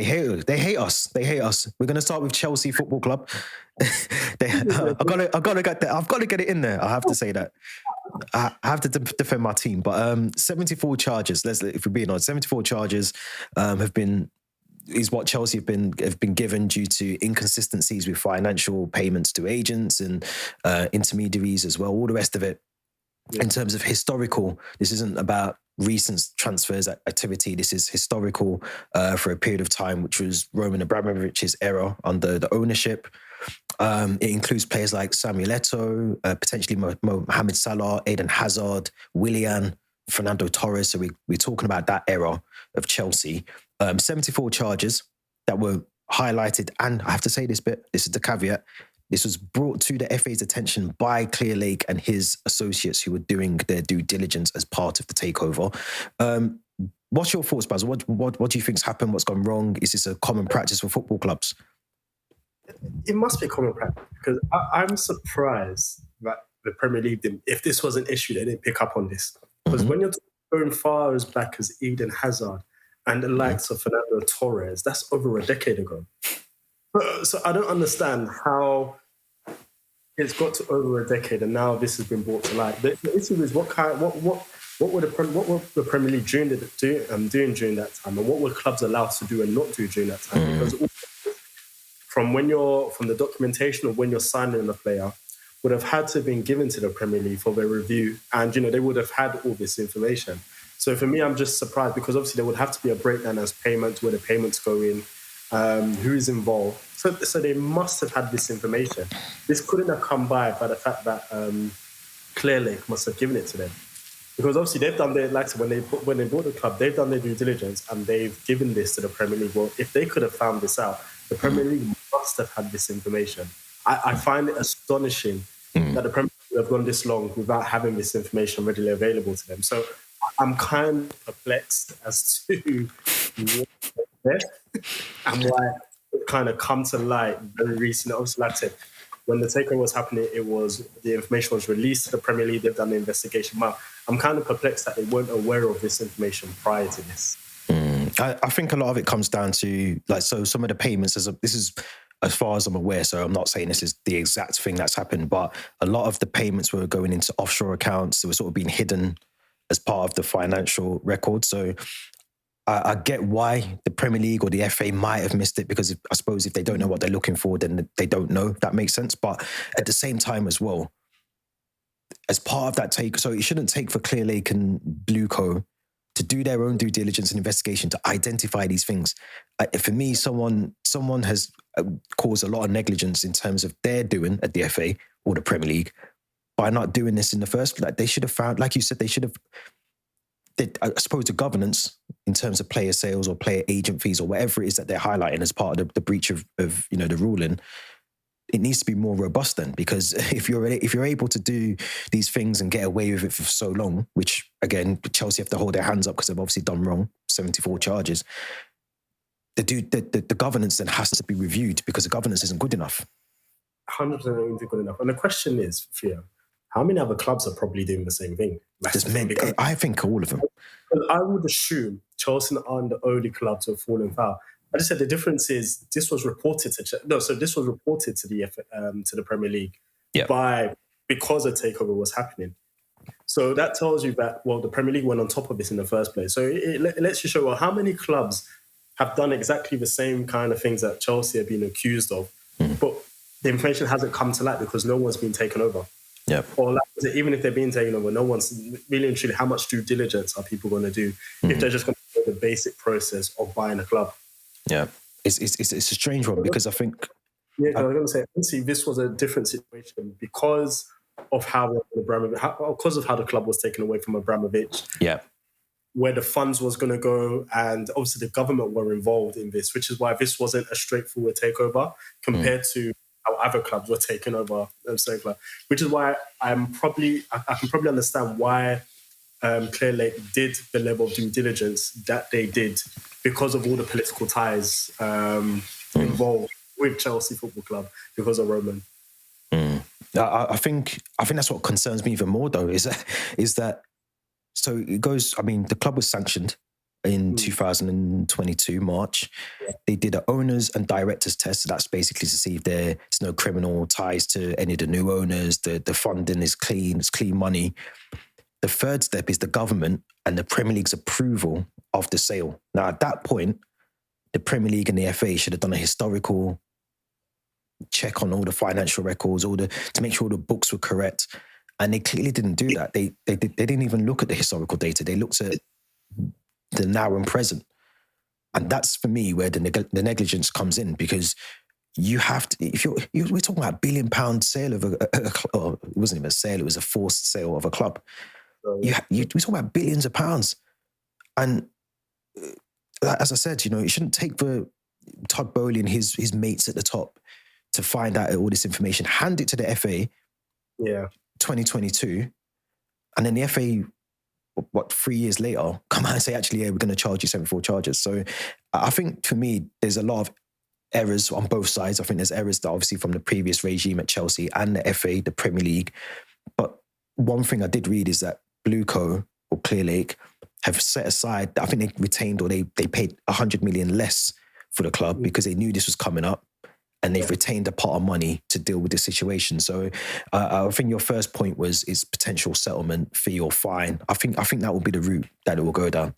They hate us. We're gonna start with Chelsea Football Club. I've got to get it in there. I have to say that. I have to defend my team, but 74 charges. If we're being honest, 74 charges is what Chelsea have been given due to inconsistencies with financial payments to agents and intermediaries as well. All the rest of it. Yeah. In terms of historical, this isn't about recent transfers activity. This is historical for a period of time, which was Roman Abramovich's era under the ownership. It includes players like Samuel Eto'o, potentially Mohamed Salah, Eden Hazard, Willian, Fernando Torres. So we're talking about that era of Chelsea. 74 charges that were highlighted. And I have to say this is the caveat. This was brought to the FA's attention by Clearlake and his associates who were doing their due diligence as part of the takeover. What's your thoughts, Baz? What do you think's happened? What's gone wrong? Is this a common practice for football clubs? It must be a common practice because I'm surprised that the Premier League didn't. If this was an issue, they didn't pick up on this. Because when you're going far as back as Eden Hazard and the likes of Fernando Torres, that's over a decade ago. So I don't understand how it's got to over a decade and now this has been brought to light. The issue is what were the Premier League doing during that time, and what were clubs allowed to do and not do during that time? Because from the documentation of when you're signing a player would have had to have been given to the Premier League for their review, and they would have had all this information. So for me, I'm just surprised because obviously there would have to be a breakdown as payments, where the payments go in. Who is involved. So they must have had this information. This couldn't have come by the fact that Clearlake must have given it to them. Because obviously they've done their, like when they bought the club, they've done their due diligence and they've given this to the Premier League. Well, if they could have found this out, the Premier League must have had this information. I find it astonishing that the Premier League have gone this long without having this information readily available to them. So I'm kind of perplexed as to and why it kind of come to light very recently. Obviously, like I said, when the takeover was happening, the information was released to the Premier League. They've done the investigation. Well, I'm kind of perplexed that they weren't aware of this information prior to this. I think a lot of it comes down to some of the payments. This is as far as I'm aware. So I'm not saying this is the exact thing that's happened, but a lot of the payments were going into offshore accounts. They were sort of being hidden as part of the financial record. So I get why the Premier League or the FA might have missed it, because I suppose if they don't know what they're looking for, then they don't know. That makes sense. But at the same time as well, as part of that so it shouldn't take for Clearlake and Blueco to do their own due diligence and investigation to identify these things. For me, someone has caused a lot of negligence in terms of their doing at the FA or the Premier League by not doing this in the first place. They should have found, like you said, I suppose the governance in terms of player sales or player agent fees or whatever it is that they're highlighting as part of the breach of the ruling, it needs to be more robust then, because if you're able to do these things and get away with it for so long, which again, Chelsea have to hold their hands up because they've obviously done wrong, 74 charges, the governance then has to be reviewed because the governance isn't good enough. 100% isn't good enough. And the question is, Theo, how many other clubs are probably doing the same thing? I think all of them. I would assume Chelsea aren't the only club to have fallen foul. I just said the difference is this was reported to the Premier League because a takeover was happening. So that tells you that the Premier League went on top of this in the first place. So it lets you show how many clubs have done exactly the same kind of things that Chelsea have been accused of, but the information hasn't come to light because no one's been taken over. Yeah. Or even if they're being taken over, no one's really and truly. How much due diligence are people going to do if they're just going to do the basic process of buying a club? Yeah, it's a strange one because I think. Yeah, I was going to say, obviously, this was a different situation because of how the club was taken away from Abramovich. Yeah. Where the funds was going to go, and obviously the government were involved in this, which is why this wasn't a straightforward takeover compared to how other clubs were taken over. Which is why I can probably understand why Clearlake did the level of due diligence that they did because of all the political ties involved with Chelsea Football Club because of Roman. I think that's what concerns me even more though is that so it goes. I mean, the club was sanctioned in 2022, March. They did an owners and directors test. So that's basically to see if there's no criminal ties to any of the new owners. The funding is clean. It's clean money. The third step is the government and the Premier League's approval of the sale. Now, at that point, the Premier League and the FA should have done a historical check on all the financial records, to make sure all the books were correct. And they clearly didn't do that. They didn't even look at the historical data. They looked at the now and present. And that's, for me, where the negligence comes in, because you have to, we're talking about £1 billion sale of it wasn't even a sale, it was a forced sale of a club. We're talking about billions of pounds. And as I said, it shouldn't take for Todd Bowley and his mates at the top to find out all this information, hand it to the FA, 2022, and then the FA, 3 years later, come out and say, actually, we're going to charge you 74 charges. So I think, for me, there's a lot of errors on both sides. I think there's errors that obviously from the previous regime at Chelsea and the FA, the Premier League. But one thing I did read is that Blueco or Clear Lake have set aside, I think they retained or they paid 100 million less for the club because they knew this was coming up, and they've retained a pot of money to deal with the situation. So I think your first point is potential settlement fee or fine. I think that will be the route that it will go down.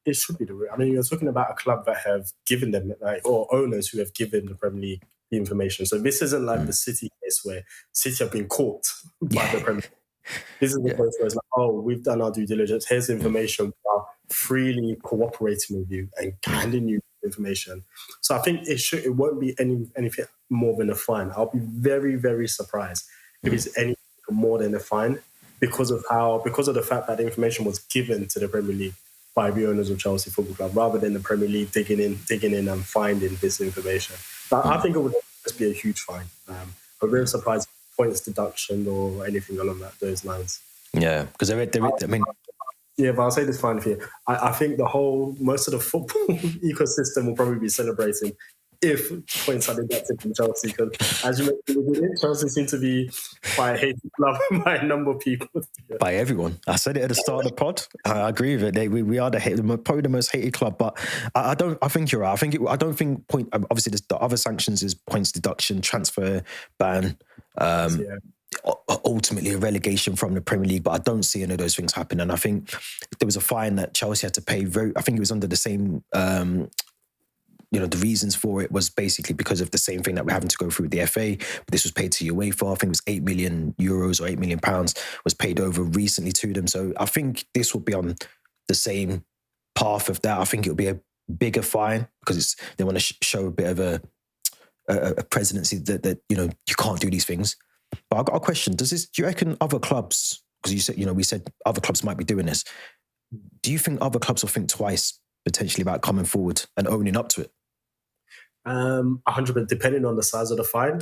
It should be the route. I mean, you're talking about a club that have given them, or owners who have given the Premier League the information. So this isn't like the City case where City have been caught by the Premier League. This is the place where it's like, we've done our due diligence. Here's information. We are freely cooperating with you and handing you information. So I think it won't be anything more than a fine. I'll be very, very surprised if it's anything more than a fine because of the fact that the information was given to the Premier League by the owners of Chelsea Football Club, rather than the Premier League digging in and finding this information. But I think it would just be a huge fine. I'm very surprised points deduction or anything along those lines. Yeah, because I mean. Yeah, but I'll say this fine for you. I think most of the football ecosystem will probably be celebrating if points are deducted from Chelsea, because as you mentioned, Chelsea seem to be quite a hated club by a number of people. By everyone. I said it at the start of the pod. I agree with it. We are probably the most hated club, but I think you're right. I don't think obviously the other sanctions is points deduction, transfer ban, ultimately a relegation from the Premier League, but I don't see any of those things happen. And I think there was a fine that Chelsea had to pay. I think it was under the same, the reasons for it was basically because of the same thing that we're having to go through with the FA. But this was paid to UEFA. I think it was €8 million or £8 million was paid over recently to them. So I think this will be on the same path of that. I think it'll be a bigger fine because they want to show a bit of a presidency that you can't do these things. But I've got a question. Do you reckon other clubs, because you said, we said other clubs might be doing this. Do you think other clubs will think twice potentially about coming forward and owning up to it? 100%, depending on the size of the fine.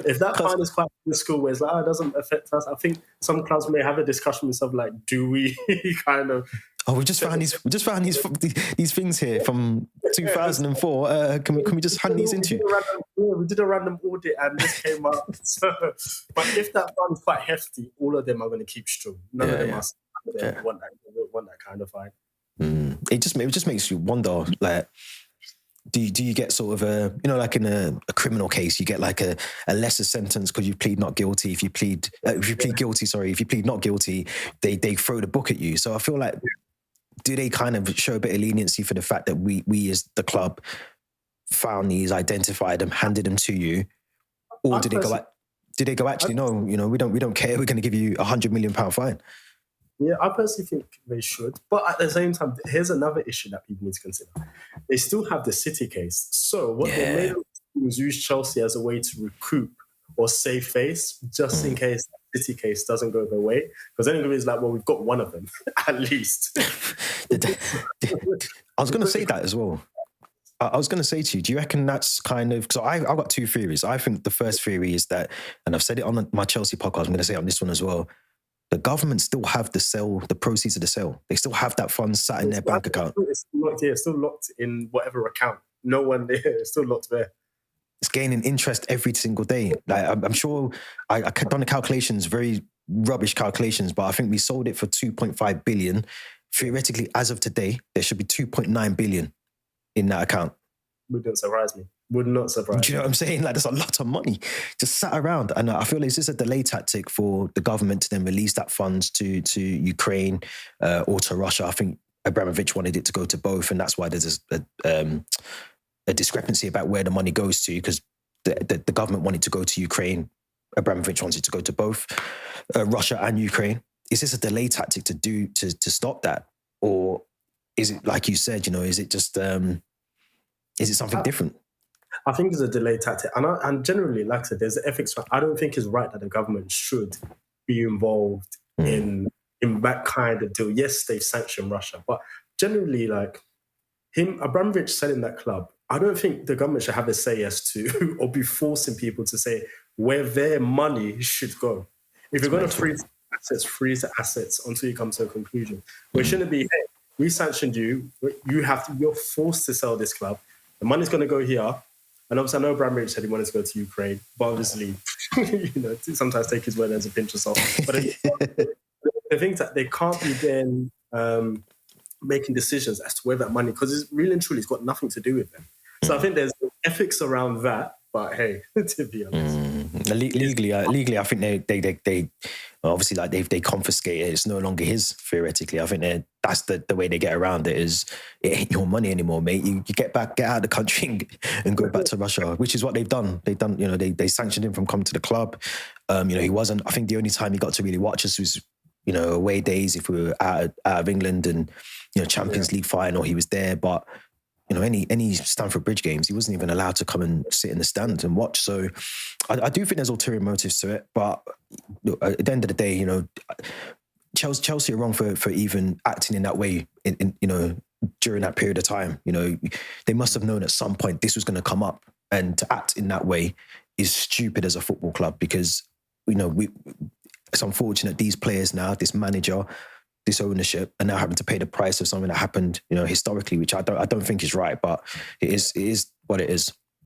If that fine is quite minuscule, where it's like, it doesn't affect us, I think some clubs may have a discussion with themselves like, do we kind of... Oh, we just found these things here from 2004. Can we just hand these into you? We did a random audit and this came up. But if that fund is quite hefty, all of them are going to keep strong. None of them want that kind of fine. It just makes you wonder, like, do you get sort of a, like in a criminal case, you get like a lesser sentence because you plead not guilty. If you plead not guilty, they throw the book at you. So I feel like, do they kind of show a bit of leniency for the fact that we as the club found these, identified them, handed them to you, or did they go actually no, we don't care, we're going to give you £100 million fine? Yeah, I personally think they should. But at the same time, here's another issue that people need to consider. They still have the City case. So what they made was use Chelsea as a way to recoup or save face, just in case the City case doesn't go their way. Because then it's like, well, we've got one of them, at least. I was going to say that as well. I was going to say to you, do you reckon that's kind of... So I've got two theories. I think the first theory is that, and I've said it on my Chelsea podcast, I'm going to say it on this one as well, the government still have the proceeds of the sale. They still have that fund sat in their bank account. It's still locked in whatever account. No one there. It's still locked there. It's gaining interest every single day. Like I'm sure I've done the calculations very rubbish calculations, but I think we sold it for 2.5 billion. Theoretically, as of today, there should be 2.9 billion in that account. Wouldn't surprise me. Would not surprise. Do you know what I'm saying? Like, there's a lot of money just sat around. And I feel it's just a delay tactic for the government to then release that funds to Ukraine or to Russia. I think Abramovich wanted it to go to both. And that's why there's a discrepancy about where the money goes to, because the government wanted to go to Ukraine. Abramovich wanted to go to both Russia and Ukraine. Is this a delay tactic to stop that? Or is it, like you said, is it just, is it something different? I think it's a delay tactic. And generally, like I said, there's the ethics. I don't think it's right that the government should be involved in that kind of deal. Yes, they've sanctioned Russia, but generally, like Abramovich selling that club, I don't think the government should have a say as to, or be forcing people to say where their money should go. If you're going to freeze the assets until you come to a conclusion. But it shouldn't be, hey, we sanctioned you, you're forced to sell this club. The money's going to go here. And obviously, I know Abramovich said he wanted to go to Ukraine, but obviously, sometimes take his word as a pinch of salt. But the thing that they can't be then making decisions as to where that money, because it's really and truly, it's got nothing to do with them. So I think there's ethics around that. But hey, to be honest, legally, I think they obviously, like, they confiscate it. It's no longer his, theoretically. I think that's the way they get around it. Is it ain't your money anymore, mate? You get out of the country and go back to Russia, which is what they've done. They sanctioned him from coming to the club. He wasn't. I think the only time he got to really watch us was away days, if we were out of England and Champions League final, he was there, but. Any Stamford Bridge games, he wasn't even allowed to come and sit in the stand and watch. So I do think there's ulterior motives to it. But at the end of the day, Chelsea are wrong for even acting in that way in during that period of time. They must have known at some point this was going to come up. And to act in that way is stupid as a football club, because, it's unfortunate these players now, this manager, this ownership, and now having to pay the price of something that happened, historically, which I don't think is right, but it is what it is.